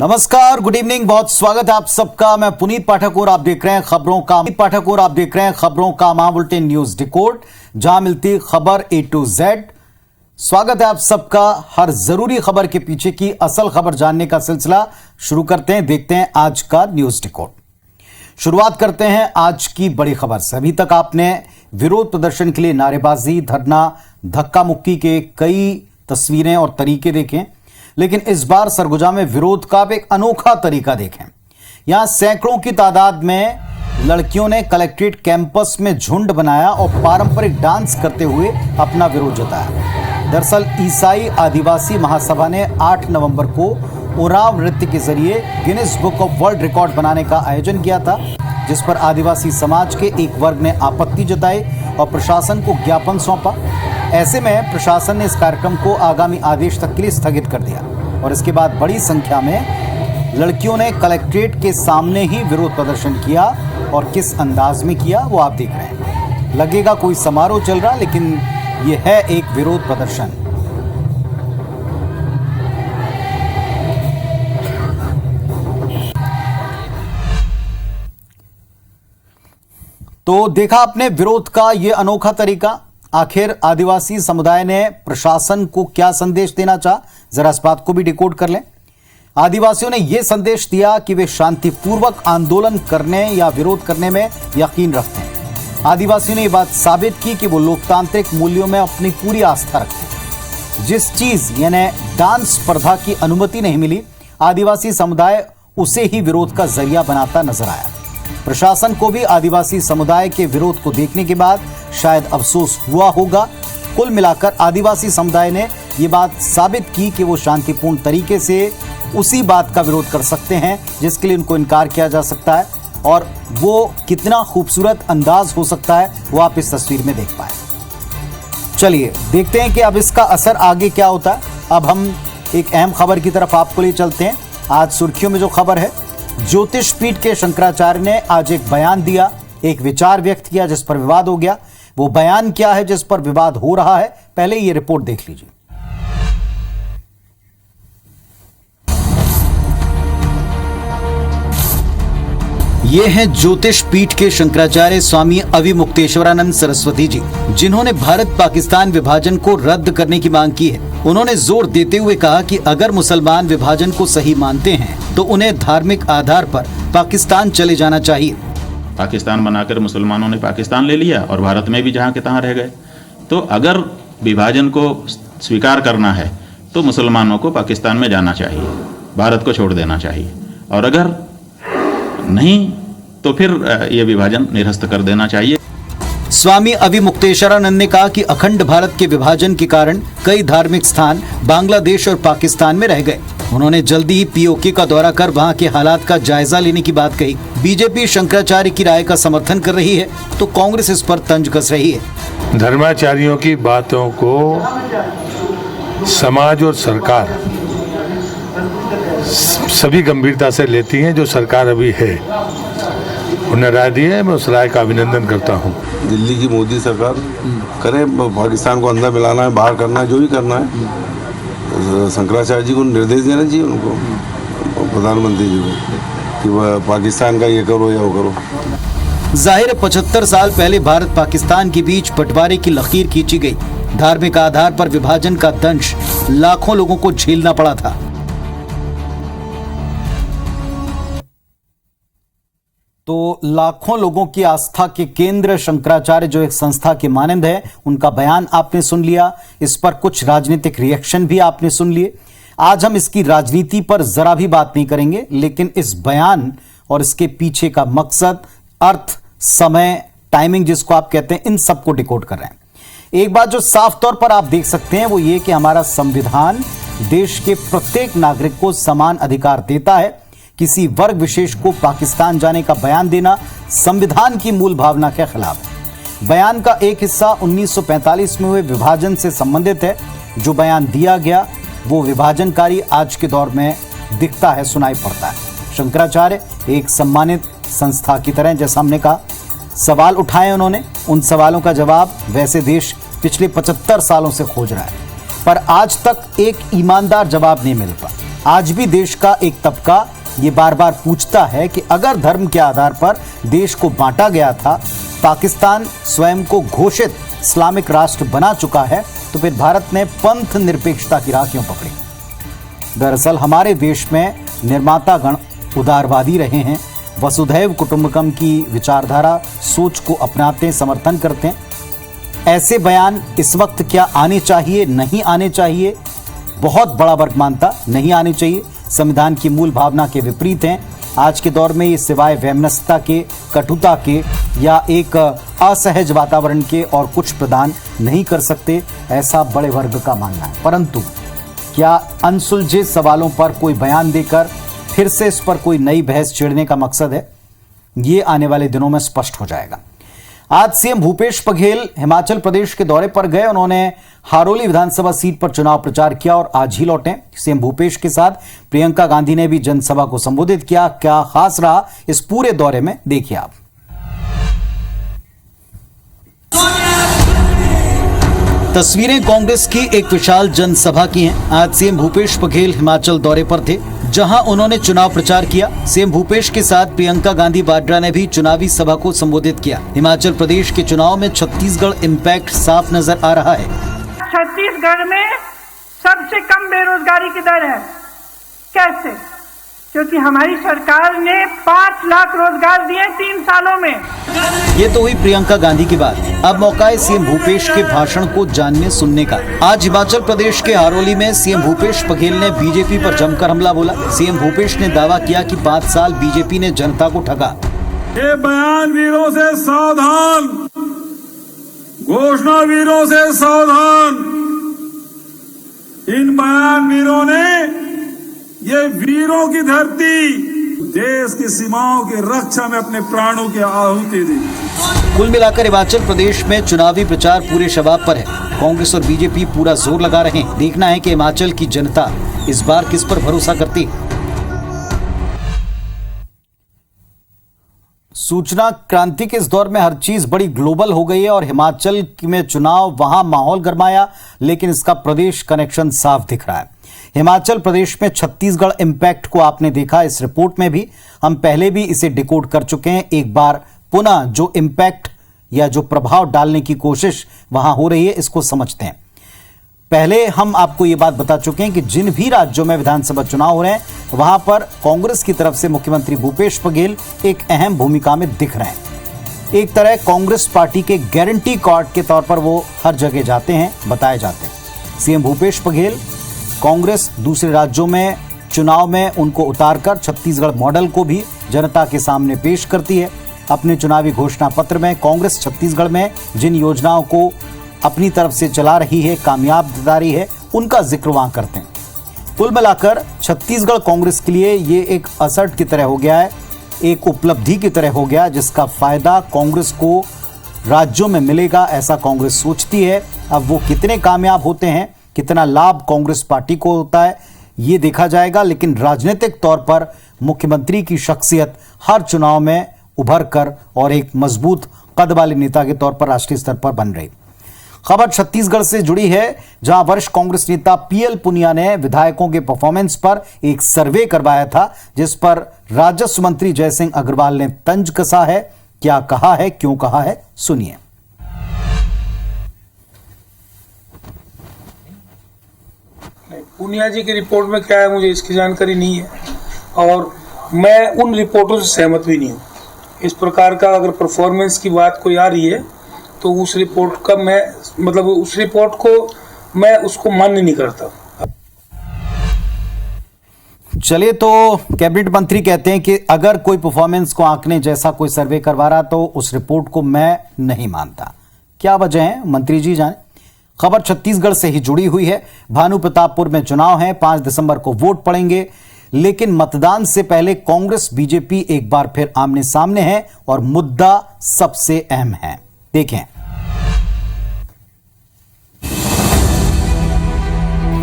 नमस्कार, good evening, बहुत स्वागत है आप सबका। मैं पुनीत पाठक और आप देख रहे हैं खबरों का महाबुलेटिन न्यूज डिकोड, जहां मिलती खबर A to Z। स्वागत है आप सबका। हर जरूरी खबर के पीछे की असल खबर जानने का सिलसिला शुरू करते हैं। देखते हैं आज का न्यूज डिकोड। शुरुआत करते हैं आज की बड़ी खबर से। अभी तक आपने विरोध प्रदर्शन के लिए नारेबाजी, धरना, धक्का मुक्की के कई तस्वीरें और तरीके देखे, लेकिन इस बार सरगुजा में विरोध का एक अनोखा तरीका देखें। यहां सैकड़ों की तादाद में लड़कियों ने कलेक्ट्रेट कैंपस में झुंड बनाया और पारंपरिक डांस करते हुए अपना विरोध जताया। दरअसल ईसाई आदिवासी महासभा ने 8 नवंबर को उरांव नृत्य के जरिए Guinness book of world record बनाने का आयोजन किया था, जिस पर आदिवासी समाज के एक वर्ग ने आपत्ति जताई और प्रशासन को ज्ञापन सौंपा। ऐसे में प्रशासन ने इस कार्यक्रम को आगामी आदेश तक के लिए स्थगित कर दिया और इसके बाद बड़ी संख्या में लड़कियों ने कलेक्ट्रेट के सामने ही विरोध प्रदर्शन किया और किस अंदाज में किया वो आप देख रहे हैं। लगेगा कोई समारोह चल रहा, लेकिन यह है एक विरोध प्रदर्शन। तो देखा आपने विरोध का यह अनोखा तरीका। आखिर आदिवासी समुदाय ने प्रशासन को क्या संदेश देना चाहा, जरा इस बात को भी डिकोड कर लें। आदिवासियों ने यह संदेश दिया कि वे शांतिपूर्वक आंदोलन करने या विरोध करने में यकीन रखते हैं। आदिवासियों ने यह बात साबित की कि वो लोकतांत्रिक मूल्यों में अपनी पूरी आस्था रखते हैं। जिस चीज यानी डांस स्पर्धा की अनुमति नहीं मिली, आदिवासी समुदाय उसे ही विरोध का जरिया बनाता नजर आया। प्रशासन को भी आदिवासी समुदाय के विरोध को देखने के बाद शायद अफसोस हुआ होगा। कुल मिलाकर आदिवासी समुदाय ने यह बात साबित की कि वो शांतिपूर्ण तरीके से उसी बात का विरोध कर सकते हैं जिसके लिए उनको इनकार किया जा सकता है, और वो कितना खूबसूरत अंदाज हो सकता है वो आप इस तस्वीर में देख पाए। चलिए देखते हैं कि अब इसका असर आगे क्या होता है। अब हम एक अहम खबर की तरफ आपको ले चलते हैं। आज सुर्खियों में जो खबर है, ज्योतिष पीठ के शंकराचार्य ने आज एक बयान दिया, एक विचार व्यक्त किया जिस पर विवाद हो गया। वो बयान क्या है जिस पर विवाद हो रहा है, पहले ये रिपोर्ट देख लीजिए। ये हैं ज्योतिष पीठ के शंकराचार्य स्वामी अविमुक्तेश्वरानंद सरस्वती जी, जिन्होंने भारत पाकिस्तान विभाजन को रद्द करने की मांग की है। उन्होंने जोर देते हुए कहा कि अगर मुसलमान विभाजन को सही मानते हैं तो उन्हें धार्मिक आधार पर पाकिस्तान चले जाना चाहिए। पाकिस्तान बनाकर मुसलमानों ने पाकिस्तान ले लिया और भारत में भी जहाँ के तहाँ रह गए। तो अगर विभाजन को स्वीकार करना है तो मुसलमानों को पाकिस्तान में जाना चाहिए, भारत को छोड़ देना चाहिए, और अगर नहीं तो फिर ये विभाजन निरस्त कर देना चाहिए। स्वामी अविमुक्तेश्वरानंद ने कहा कि अखंड भारत के विभाजन के कारण कई धार्मिक स्थान बांग्लादेश और पाकिस्तान में रह गए। उन्होंने जल्दी ही पीओके का दौरा कर वहां के हालात का जायजा लेने की बात कही। बीजेपी शंकराचार्य की राय का समर्थन कर रही है तो कांग्रेस इस पर तंज कस रही है। धर्माचार्यों की बातों को समाज और सरकार सभी गंभीरता से लेती हैं। जो सरकार अभी है उन्हें राय दी है, मैं उस राय का अभिनंदन करता हूँ। दिल्ली की मोदी सरकार करे, पाकिस्तान को अंदर मिलाना है, बाहर करना है, जो भी करना है, शंकराचार्य जी को निर्देश देना चाहिए उनको, प्रधानमंत्री जी को, कि वह पाकिस्तान का ये करो या वो करो। जाहिर 75 साल पहले भारत पाकिस्तान के बीच बंटवारे की लकीर खींची गई। धार्मिक आधार पर विभाजन का दंश लाखों लोगों को झेलना पड़ा था। तो लाखों लोगों की आस्था के केंद्र शंकराचार्य जो एक संस्था के मानंद है, उनका बयान आपने सुन लिया। इस पर कुछ राजनीतिक रिएक्शन भी आपने सुन लिए। आज हम इसकी राजनीति पर जरा भी बात नहीं करेंगे, लेकिन इस बयान और इसके पीछे का मकसद, अर्थ, समय, टाइमिंग जिसको आप कहते हैं, इन सबको डिकोड कर रहे हैं। एक बात जो साफ तौर पर आप देख सकते हैं वो ये कि हमारा संविधान देश के प्रत्येक नागरिक को समान अधिकार देता है। किसी वर्ग विशेष को पाकिस्तान जाने का बयान देना संविधान की मूल भावना के खिलाफ है। बयान का एक हिस्सा 1945 में हुए विभाजन से संबंधित है। जो बयान दिया गया वो विभाजनकारी आज के दौर में दिखता है, सुनाई पड़ता है। शंकराचार्य एक सम्मानित संस्था की तरह, जैसा हमने कहा, सवाल उठाए उन्होंने। उन सवालों का जवाब वैसे देश पिछले 75 सालों से खोज रहा है, पर आज तक एक ईमानदार जवाब नहीं मिल पाया। आज भी देश का एक तबका ये बार बार पूछता है कि अगर धर्म के आधार पर देश को बांटा गया था, पाकिस्तान स्वयं को घोषित इस्लामिक राष्ट्र बना चुका है, तो फिर भारत ने पंथ निरपेक्षता की राह क्यों पकड़ी? दरअसल हमारे देश में निर्मातागण उदारवादी रहे हैं, वसुधैव कुटुंबकम की विचारधारा सोच को अपनाते, समर्थन करते हैं। ऐसे बयान इस वक्त क्या आने चाहिए, नहीं आने चाहिए? बहुत बड़ा वर्ग मानता नहीं आने चाहिए, संविधान की मूल भावना के विपरीत हैं। आज के दौर में ये सिवाय वैमनस्यता के, कटुता के या एक असहज वातावरण के और कुछ प्रदान नहीं कर सकते, ऐसा बड़े वर्ग का मानना है। परंतु क्या अनसुलझे सवालों पर कोई बयान देकर फिर से इस पर कोई नई बहस छेड़ने का मकसद है? ये आने वाले दिनों में स्पष्ट हो जाएगा। आज सीएम भूपेश बघेल हिमाचल प्रदेश के दौरे पर गए। उन्होंने हारोली विधानसभा सीट पर चुनाव प्रचार किया और आज ही लौटे। सीएम भूपेश के साथ प्रियंका गांधी ने भी जनसभा को संबोधित किया। क्या खास रहा इस पूरे दौरे में, देखिए आप। तस्वीरें कांग्रेस की एक विशाल जनसभा की हैं। आज सीएम भूपेश बघेल हिमाचल दौरे पर थे, जहां उन्होंने चुनाव प्रचार किया। सीएम भूपेश के साथ प्रियंका गांधी वाड्रा ने भी चुनावी सभा को संबोधित किया। हिमाचल प्रदेश के चुनाव में छत्तीसगढ़ इम्पैक्ट साफ नजर आ रहा है। छत्तीसगढ़ में सबसे कम बेरोजगारी की दर है। कैसे? क्योंकि हमारी सरकार ने 5 लाख रोजगार दिए 3 सालों में। ये तो हुई प्रियंका गांधी की बात। अब मौका है सीएम भूपेश के भाषण को जानने सुनने का। आज हिमाचल प्रदेश के हारोली में सीएम भूपेश बघेल ने बीजेपी पर जमकर हमला बोला। सीएम भूपेश ने दावा किया कि 5 साल बीजेपी ने जनता को ठगा। ये बयान वीरों से सावधान, घोषणा वीरों से सावधान। इन बयान वीरों ने ये वीरों की धरती, देश की सीमाओं की रक्षा में अपने प्राणों की आहुति दी। कुल मिलाकर हिमाचल प्रदेश में चुनावी प्रचार पूरे शबाब पर है। कांग्रेस और बीजेपी पूरा जोर लगा रहे हैं। देखना है कि हिमाचल की जनता इस बार किस पर भरोसा करती है। सूचना क्रांति के इस दौर में हर चीज बड़ी ग्लोबल हो गई है और हिमाचल में चुनाव, वहां माहौल गरमाया, लेकिन इसका प्रदेश कनेक्शन साफ दिख रहा है। हिमाचल प्रदेश में छत्तीसगढ़ इम्पैक्ट को आपने देखा इस रिपोर्ट में भी। हम पहले भी इसे डिकोड कर चुके हैं। एक बार पुनः जो इम्पैक्ट या जो प्रभाव डालने की कोशिश वहां हो रही है, इसको समझते हैं। पहले हम आपको ये बात बता चुके हैं कि जिन भी राज्यों में विधानसभा चुनाव हो रहे हैं, वहां पर कांग्रेस की तरफ से मुख्यमंत्री भूपेश बघेल एक अहम भूमिका में दिख रहे हैं। एक तरह कांग्रेस पार्टी के गारंटी कार्ड के तौर पर वो हर जगह जाते हैं, बताए जाते हैं। सीएम भूपेश बघेल कांग्रेस दूसरे राज्यों में चुनाव में उनको उतारकर छत्तीसगढ़ मॉडल को भी जनता के सामने पेश करती है। अपने चुनावी घोषणा पत्र में कांग्रेस छत्तीसगढ़ में जिन योजनाओं को अपनी तरफ से चला रही है, कामयाब बता रही है, उनका जिक्र वहां करते हैं। कुल मिलाकर छत्तीसगढ़ कांग्रेस के लिए ये एक असर्ट की तरह हो गया है, एक उपलब्धि की तरह हो गया, जिसका फायदा कांग्रेस को राज्यों में मिलेगा, ऐसा कांग्रेस सोचती है। अब वो कितने कामयाब होते हैं, कितना लाभ कांग्रेस पार्टी को होता है, ये देखा जाएगा। लेकिन राजनीतिक तौर पर मुख्यमंत्री की शख्सियत हर चुनाव में उभर कर और एक मजबूत कद वाले नेता के तौर पर राष्ट्रीय स्तर पर बन रही। खबर छत्तीसगढ़ से जुड़ी है, जहां वरिष्ठ कांग्रेस नेता पीएल पुनिया ने विधायकों के परफॉर्मेंस पर एक सर्वे करवाया था, जिस पर राजस्व मंत्री जयसिंह अग्रवाल ने तंज कसा है। क्या कहा है, क्यों कहा है, सुनिए। पुनिया जी की रिपोर्ट में क्या है मुझे इसकी जानकारी नहीं है, और मैं उन रिपोर्टों से सहमत भी नहीं हूँ। इस प्रकार का अगर परफॉर्मेंस की बात कोई आ रही है तो उस रिपोर्ट का उस रिपोर्ट को मैं उसको मान्य नहीं करता। चलिए, तो कैबिनेट मंत्री कहते हैं कि अगर कोई परफॉर्मेंस को आंकने जैसा कोई सर्वे करवा रहा तो उस रिपोर्ट को मैं नहीं मानता। क्या वजह है, मंत्री जी जाने। खबर छत्तीसगढ़ से ही जुड़ी हुई है। भानु प्रतापपुर में चुनाव है, 5 दिसंबर को वोट पड़ेंगे, लेकिन मतदान से पहले कांग्रेस बीजेपी एक बार फिर आमने सामने है और मुद्दा सबसे अहम है। देखें।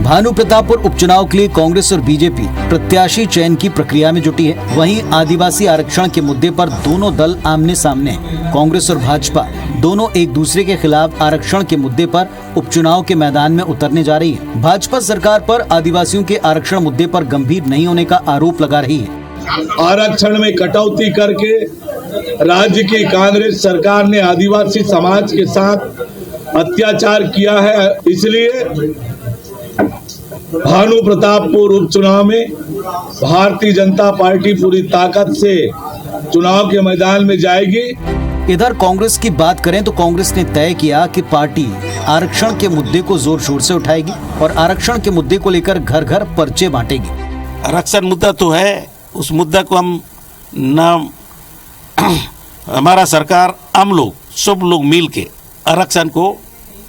भानु प्रतापपुर उपचुनाव के लिए कांग्रेस और बीजेपी प्रत्याशी चयन की प्रक्रिया में जुटी है। वहीं आदिवासी आरक्षण के मुद्दे पर दोनों दल आमने सामने हैं। कांग्रेस और भाजपा दोनों एक दूसरे के खिलाफ आरक्षण के मुद्दे पर उपचुनाव के मैदान में उतरने जा रही है। भाजपा सरकार पर आदिवासियों के आरक्षण मुद्दे पर गंभीर नहीं होने का आरोप लगा रही है। आरक्षण में कटौती करके राज्य की कांग्रेस सरकार ने आदिवासी समाज के साथ अत्याचार किया है। इसलिए भानु प्रतापपुर उपचुनाव में भारतीय जनता पार्टी पूरी ताकत से चुनाव के मैदान में जाएगी। इधर कांग्रेस की बात करें तो कांग्रेस ने तय किया कि पार्टी आरक्षण के मुद्दे को जोर शोर से उठाएगी और आरक्षण के मुद्दे को लेकर घर घर पर्चे बांटेगी। आरक्षण मुद्दा तो है, उस मुद्दा को हम न हमारा सरकार, हम लोग सब लोग मिल के आरक्षण को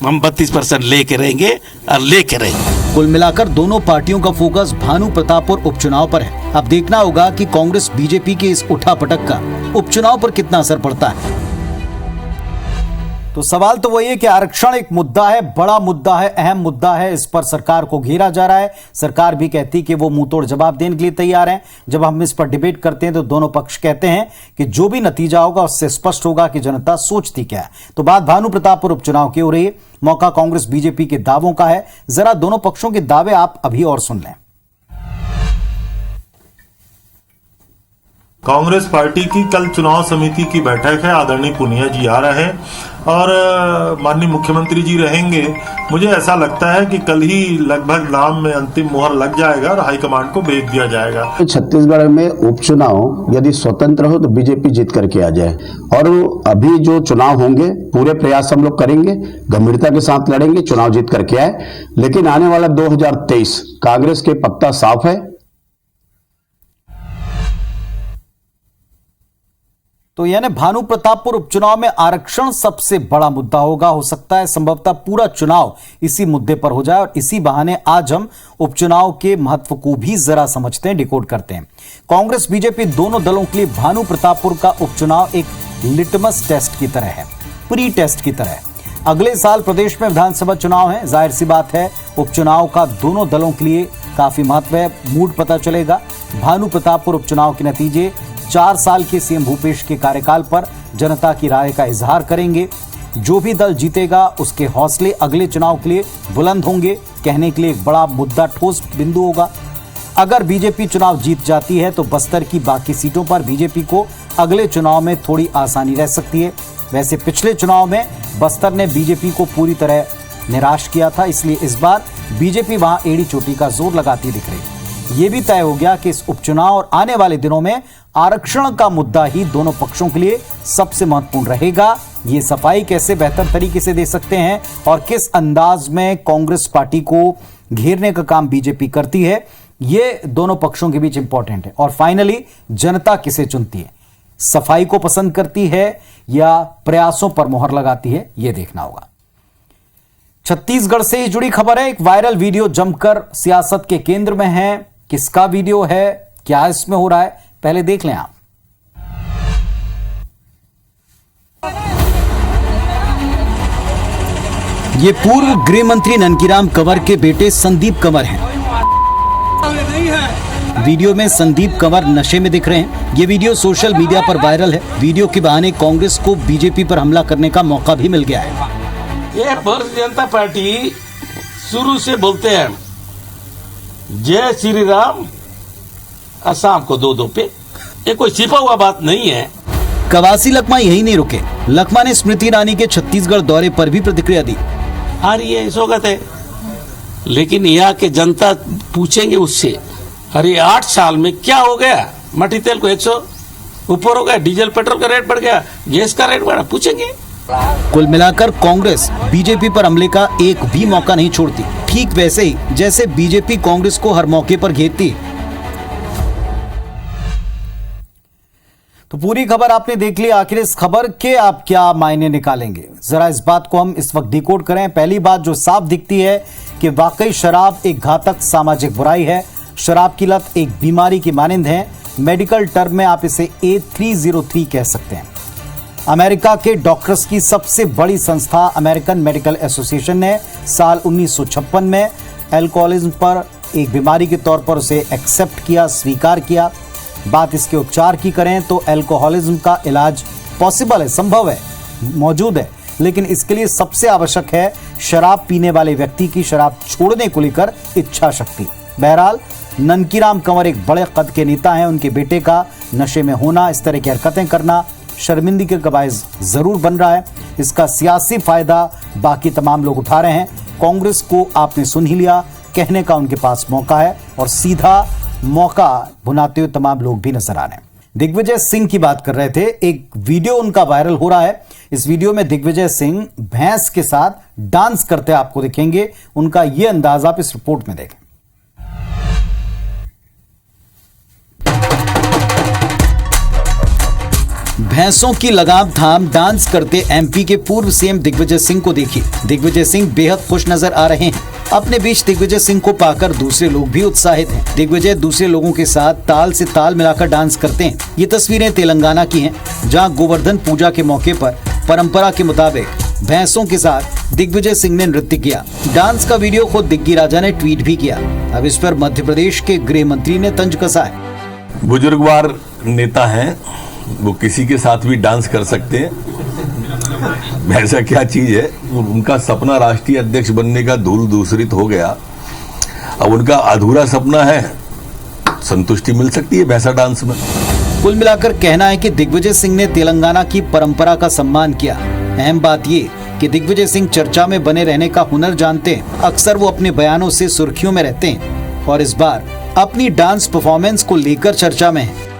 हम 32% लेके रहेंगे और लेके रहेंगे। कुल मिलाकर दोनों पार्टियों का फोकस भानु प्रतापपुर उपचुनाव पर है। अब देखना होगा कि कांग्रेस बीजेपी के इस उठापटक का उपचुनाव पर कितना असर पड़ता है। तो सवाल तो वही है कि आरक्षण एक मुद्दा है, बड़ा मुद्दा है, अहम मुद्दा है। इस पर सरकार को घेरा जा रहा है। सरकार भी कहती है कि वो मुंह तोड़ जवाब देने के लिए तैयार है। जब हम इस पर डिबेट करते हैं तो दोनों पक्ष कहते हैं कि जो भी नतीजा होगा उससे स्पष्ट होगा कि जनता सोचती क्या है। तो बात भानु प्रतापपुर उपचुनाव की हो रही है। मौका कांग्रेस बीजेपी के दावों का है। जरा दोनों पक्षों के दावे आप अभी और सुन लें। कांग्रेस पार्टी की कल चुनाव समिति की बैठक है। आदरणीय पुनिया जी आ रहे हैं और माननीय मुख्यमंत्री जी रहेंगे। मुझे ऐसा लगता है कि कल ही लगभग नाम में अंतिम मुहर लग जाएगा और हाईकमांड को भेज दिया जाएगा। छत्तीसगढ़ में उपचुनाव यदि स्वतंत्र हो तो बीजेपी जीत करके आ जाए और अभी जो चुनाव होंगे पूरे प्रयास हम लोग करेंगे, गंभीरता के साथ लड़ेंगे, चुनाव जीत करके आए। लेकिन आने वाला 2023 कांग्रेस के पक्का साफ है। तो यानी भानु प्रतापपुर उपचुनाव में आरक्षण सबसे बड़ा मुद्दा होगा। हो सकता है संभवतः पूरा चुनाव इसी मुद्दे पर हो जाए और इसी बहाने आज हम उपचुनाव के महत्व को भी जरा समझते हैं, डिकोड करते हैं। कांग्रेस बीजेपी दोनों दलों के लिए भानु प्रतापपुर का उपचुनाव एक लिटमस टेस्ट की तरह है, प्री टेस्ट की तरह। अगले साल प्रदेश में विधानसभा चुनाव है। जाहिर सी बात है उपचुनाव का दोनों दलों के लिए काफी महत्व है। मूड पता चलेगा। भानु प्रतापपुर उपचुनाव के नतीजे 4 साल के सीएम भूपेश के कार्यकाल पर जनता की राय का इजहार करेंगे। जो भी दल जीतेगा उसके हौसले अगले चुनाव के लिए बुलंद होंगे। कहने के लिए एक बड़ा मुद्दा, ठोस बिंदु होगा। अगर बीजेपी चुनाव जीत जाती है तो बस्तर की बाकी सीटों पर बीजेपी को अगले चुनाव में थोड़ी आसानी रह सकती है। वैसे पिछले चुनाव में बस्तर ने बीजेपी को पूरी तरह निराश किया था, इसलिए इस बार बीजेपी वहां एड़ी चोटी का जोर लगाती दिख रही है। ये भी तय हो गया कि इस उपचुनाव और आने वाले दिनों में आरक्षण का मुद्दा ही दोनों पक्षों के लिए सबसे महत्वपूर्ण रहेगा। ये सफाई कैसे बेहतर तरीके से दे सकते हैं और किस अंदाज में कांग्रेस पार्टी को घेरने का काम बीजेपी करती है, ये दोनों पक्षों के बीच इंपॉर्टेंट है। और फाइनली जनता किसे चुनती है, सफाई को पसंद करती है या प्रयासों पर मोहर लगाती है, यह देखना होगा। छत्तीसगढ़ से जुड़ी खबर है। एक वायरल वीडियो जमकर सियासत के केंद्र में है। किसका वीडियो है, क्या इसमें हो रहा है, पहले देख लें आप। ये पूर्व गृह मंत्री ननकीराम कंवर के बेटे संदीप कंवर हैं। वीडियो में संदीप कंवर नशे में दिख रहे हैं। ये वीडियो सोशल मीडिया पर वायरल है। वीडियो के बहाने कांग्रेस को बीजेपी पर हमला करने का मौका भी मिल गया है। ये भारतीय जनता पार्टी शुरू से बोलते हैं जय श्री राम, असम को 2-2 पे। ये कोई छिपा हुआ बात नहीं है। कवासी लखमा यही नहीं रुके। लखमा ने स्मृति ईरानी के छत्तीसगढ़ दौरे पर भी प्रतिक्रिया दी। आ रही है, स्वागत है, लेकिन यहाँ के जनता पूछेंगे उससे, अरे 8 साल में क्या हो गया? मट्टी तेल को 100 ऊपर हो गया, डीजल पेट्रोल का रेट बढ़ गया, गैस का रेट बढ़ा, पूछेंगे। कुल मिलाकर कांग्रेस बीजेपी पर हमले का एक भी मौका नहीं छोड़ती, ठीक वैसे ही जैसे बीजेपी कांग्रेस को हर मौके पर घेरती। तो पूरी खबर आपने देख ली। आखिर इस खबर के आप क्या मायने निकालेंगे, जरा इस बात को हम इस वक्त डिकोड करें। पहली बात जो साफ दिखती है कि वाकई शराब एक घातक सामाजिक बुराई है। शराब की लत एक बीमारी की मानंद है। मेडिकल टर्म में आप इसे A303 कह सकते हैं। अमेरिका के डॉक्टर्स की सबसे बड़ी संस्था अमेरिकन मेडिकल एसोसिएशन ने साल 1956 में अल्कोहलिज्म पर एक बीमारी के तौर पर उसे एक्सेप्ट किया, स्वीकार किया। बात इसके उपचार की करें तो अल्कोहलिज्म का इलाज पॉसिबल है, संभव है, मौजूद है, लेकिन इसके लिए सबसे आवश्यक है शराब पीने वाले व्यक्ति की शराब छोड़ने को लेकर इच्छा शक्ति। बहरहाल ननकीराम कंवर एक बड़े कद के नेता हैं। उनके बेटे का नशे में होना, इस तरह की हरकतें करना शर्मिंदगी का बायस जरूर बन रहा है। इसका सियासी फायदा बाकी तमाम लोग उठा रहे हैं। कांग्रेस को आपने सुन ही लिया, कहने का उनके पास मौका है और सीधा मौका भुनाते हुए तमाम लोग भी नजर आ रहे हैं। दिग्विजय सिंह की बात कर रहे थे। एक वीडियो उनका वायरल हो रहा है। इस वीडियो में दिग्विजय सिंह भैंस के साथ डांस करते आपको दिखेंगे। उनका यह अंदाज आप इस रिपोर्ट में देखें। भैंसों की लगाम थाम डांस करते एमपी के पूर्व सीएम दिग्विजय सिंह को देखिए। दिग्विजय सिंह बेहद खुश नजर आ रहे हैं। अपने बीच दिग्विजय सिंह को पाकर दूसरे लोग भी उत्साहित हैं। दिग्विजय दूसरे लोगों के साथ ताल से ताल मिलाकर डांस करते हैं। ये तस्वीरें तेलंगाना की हैं, जहां गोवर्धन पूजा के मौके पर परंपरा के मुताबिक भैंसों के साथ दिग्विजय सिंह ने नृत्य किया। डांस का वीडियो खुद दिग्गी राजा ने ट्वीट भी किया। अब इस पर मध्य प्रदेश के गृह मंत्री ने तंज कसा है। बुजुर्गवार नेता हैं, वो किसी के साथ भी डांस कर सकते हैं। ऐसा क्या चीज है, उनका सपना राष्ट्रीय अध्यक्ष बनने का धूल दूसरित हो गया। अब उनका अधूरा सपना है, संतुष्टि मिल सकती है भैंसा डांस में। कुल मिलाकर कहना है कि दिग्विजय सिंह ने तेलंगाना की परंपरा का सम्मान किया। अहम बात ये कि दिग्विजय सिंह चर्चा में बने रहने का हुनर जानते हैं। अक्सर वो अपने बयानों से सुर्खियों में रहते हैं और इस बार अपनी डांस परफॉर्मेंस को लेकर चर्चा में है।